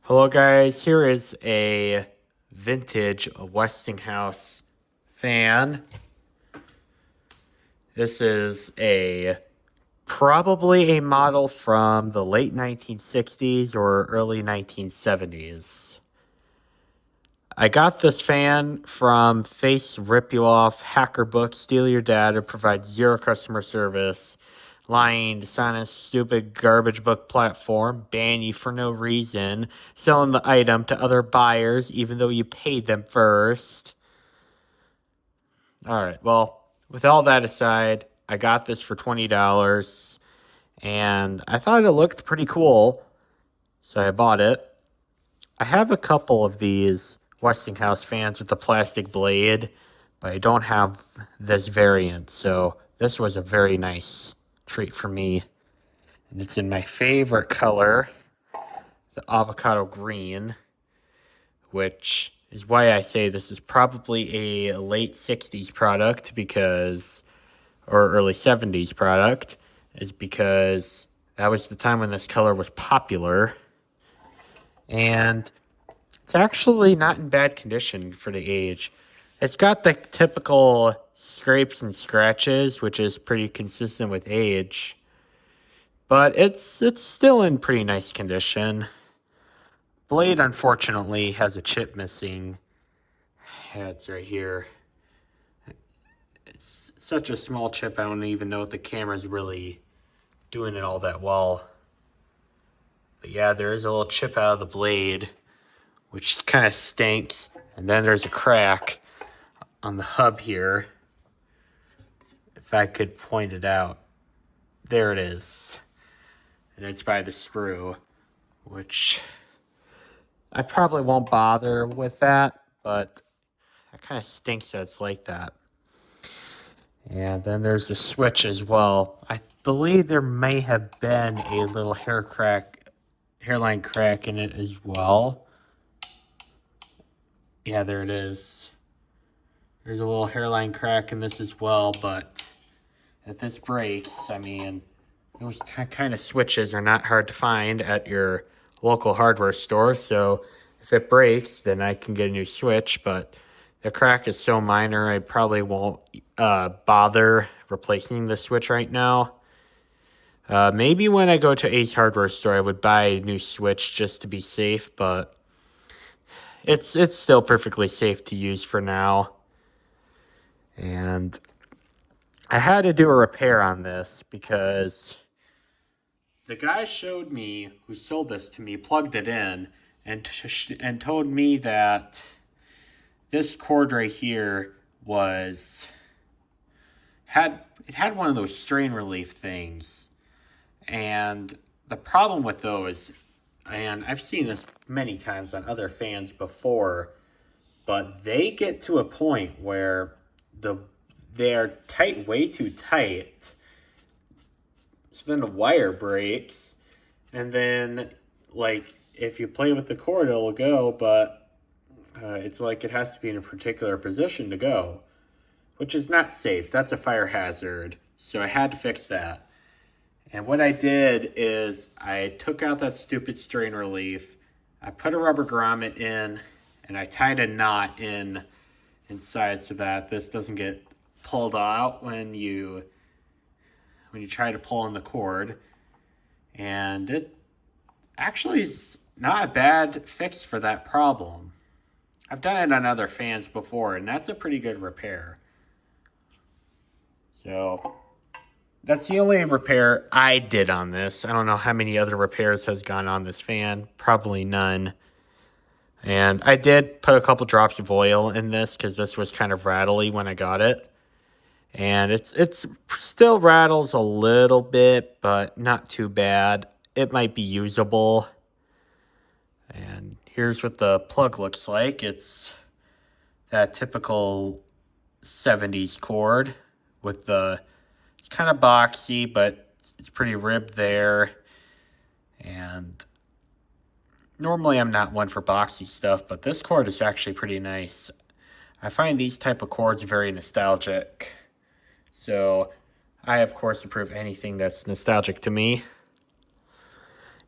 Hello guys, here is a vintage Westinghouse fan. This is probably a model from the late 1960s or early 1970s. I got this fan from Face Rip You Off, Hacker Book, Steal Your Data, provide zero customer service, lying, dishonest, stupid garbage book platform, ban you for no reason, selling the item to other buyers even though you paid them first. Alright, well, with all that aside, I got this for $20 and I thought it looked pretty cool, so I bought it. I have a couple of these Westinghouse fans with the plastic blade, but I don't have this variant, so this was a very nice treat for me. And it's in my favorite color, the avocado green, which is why I say this is probably a late 60s product or early 70s product, is because that was the time when this color was popular. And it's actually not in bad condition for the age. It's got the typical scrapes and scratches, which is pretty consistent with age. But it's still in pretty nice condition. Blade, unfortunately, has a chip missing. Yeah, it's right here. It's such a small chip, I don't even know if the camera's really doing it all that well. But yeah, there is a little chip out of the blade, which kind of stinks. And then there's a crack on the hub here. If I could point it out. There it is. And it's by the screw, which I probably won't bother with that, but it kind of stinks that it's like that. And then there's the switch as well. I believe there may have been a little hairline crack in it as well. Yeah, there it is. There's a little hairline crack in this as well, but if this breaks, I mean, those kind of switches are not hard to find at your local hardware store, so if it breaks, then I can get a new switch, but the crack is so minor, I probably won't bother replacing the switch right now. Maybe when I go to Ace Hardware Store, I would buy a new switch just to be safe, but it's still perfectly safe to use for now. And I had to do a repair on this because the guy showed me, who sold this to me, plugged it in and told me that this cord right here had one of those strain relief things. And the problem with those, and I've seen this many times on other fans before, but they get to a point where they're tight, way too tight. So then the wire breaks, and then, like, if you play with the cord, it'll go, but it's like it has to be in a particular position to go, which is not safe. That's a fire hazard, so I had to fix that. And what I did is I took out that stupid strain relief, I put a rubber grommet in, and I tied a knot inside so that this doesn't get pulled out when you try to pull on the cord. And it actually is not a bad fix for that problem. I've done it on other fans before, and that's a pretty good repair. So that's the only repair I did on this. I don't know how many other repairs has gone on this fan. Probably none. And I did put a couple drops of oil in this because this was kind of rattly when I got it. And it's still rattles a little bit, but not too bad. It might be usable. And here's what the plug looks like. It's that typical 70s cord with it's kind of boxy, but it's pretty ribbed there. And normally I'm not one for boxy stuff, but this cord is actually pretty nice. I find these type of cords very nostalgic. So I, of course, approve anything that's nostalgic to me.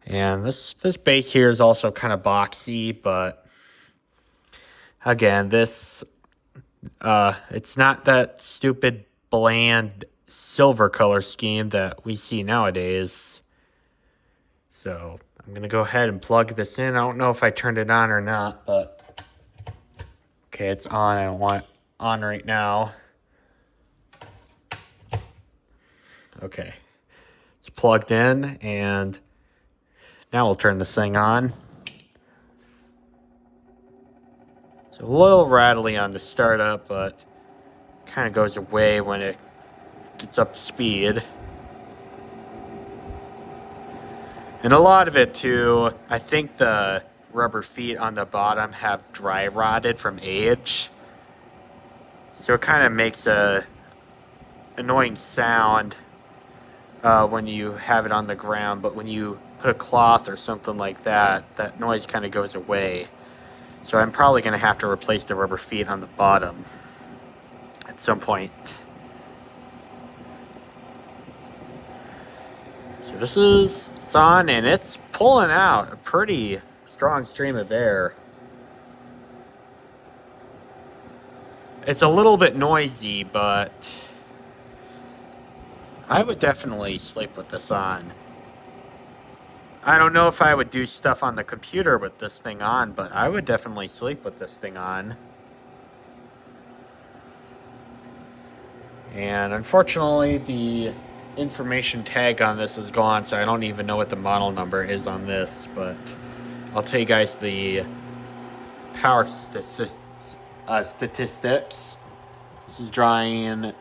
And this base here is also kind of boxy, but again, this it's not that stupid bland silver color scheme that we see nowadays. So I'm gonna go ahead and plug this in. I don't know if I turned it on or not, but okay, it's on. I don't want it on right now. Okay, it's plugged in, and now we'll turn this thing on. It's a little rattly on the startup, but kind of goes away when it gets up to speed. And a lot of it too, I think the rubber feet on the bottom have dry rotted from age. So it kind of makes a annoying sound when you have it on the ground, but when you put a cloth or something like that, that noise kind of goes away. So I'm probably going to have to replace the rubber feet on the bottom at some point. So it's on, and it's pulling out a pretty strong stream of air. It's a little bit noisy, but I would definitely sleep with this on. I don't know if I would do stuff on the computer with this thing on, but I would definitely sleep with this thing on. And unfortunately, the information tag on this is gone, so I don't even know what the model number is on this, but I'll tell you guys the power statistics. This is drawing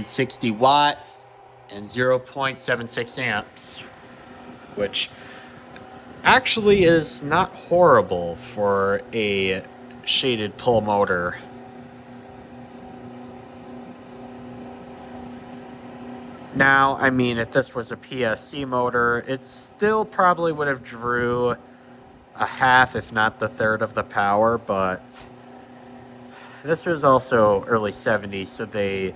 60 watts and 0.76 amps, which actually is not horrible for a shaded pull motor. Now, I mean, if this was a PSC motor, it still probably would have drew a half, if not the third of the power, but this was also early 70s, so they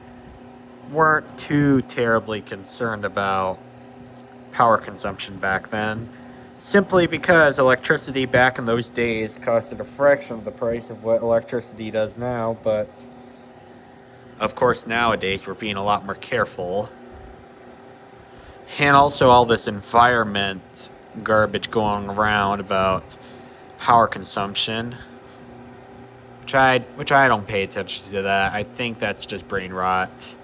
weren't too terribly concerned about power consumption back then, simply because electricity back in those days costed a fraction of the price of what electricity does now. But of course nowadays we're being a lot more careful, and also all this environment garbage going around about power consumption, which I don't pay attention to that. I think that's just brain rot.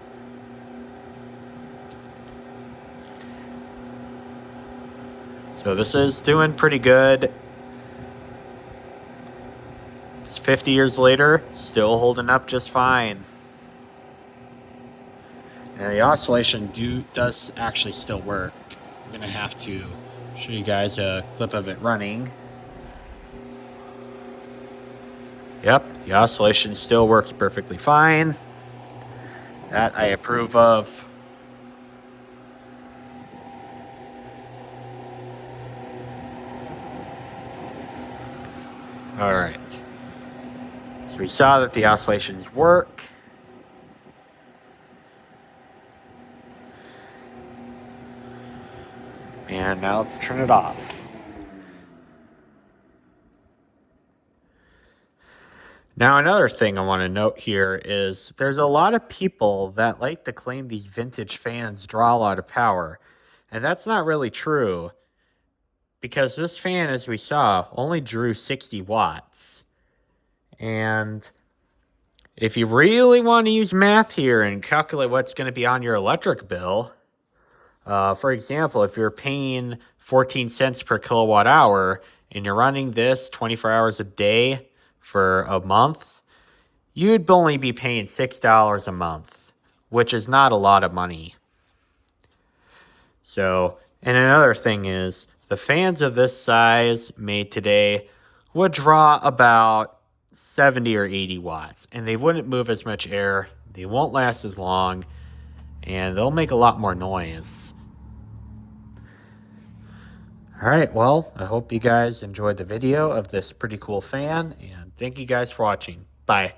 So this is doing pretty good. It's 50 years later, still holding up just fine. And the oscillation does actually still work. I'm gonna have to show you guys a clip of it running. Yep, the oscillation still works perfectly fine. That I approve of. All right. So we saw that the oscillations work. And now let's turn it off. Now, another thing I want to note here is there's a lot of people that like to claim these vintage fans draw a lot of power. And that's not really true, because this fan, as we saw, only drew 60 watts. And if you really want to use math here and calculate what's going to be on your electric bill, for example, if you're paying 14 cents per kilowatt hour and you're running this 24 hours a day for a month, you'd only be paying $6 a month, which is not a lot of money. So, and another thing is, the fans of this size made today would draw about 70 or 80 watts, and they wouldn't move as much air, they won't last as long, and they'll make a lot more noise. Alright, well, I hope you guys enjoyed the video of this pretty cool fan, and thank you guys for watching. Bye.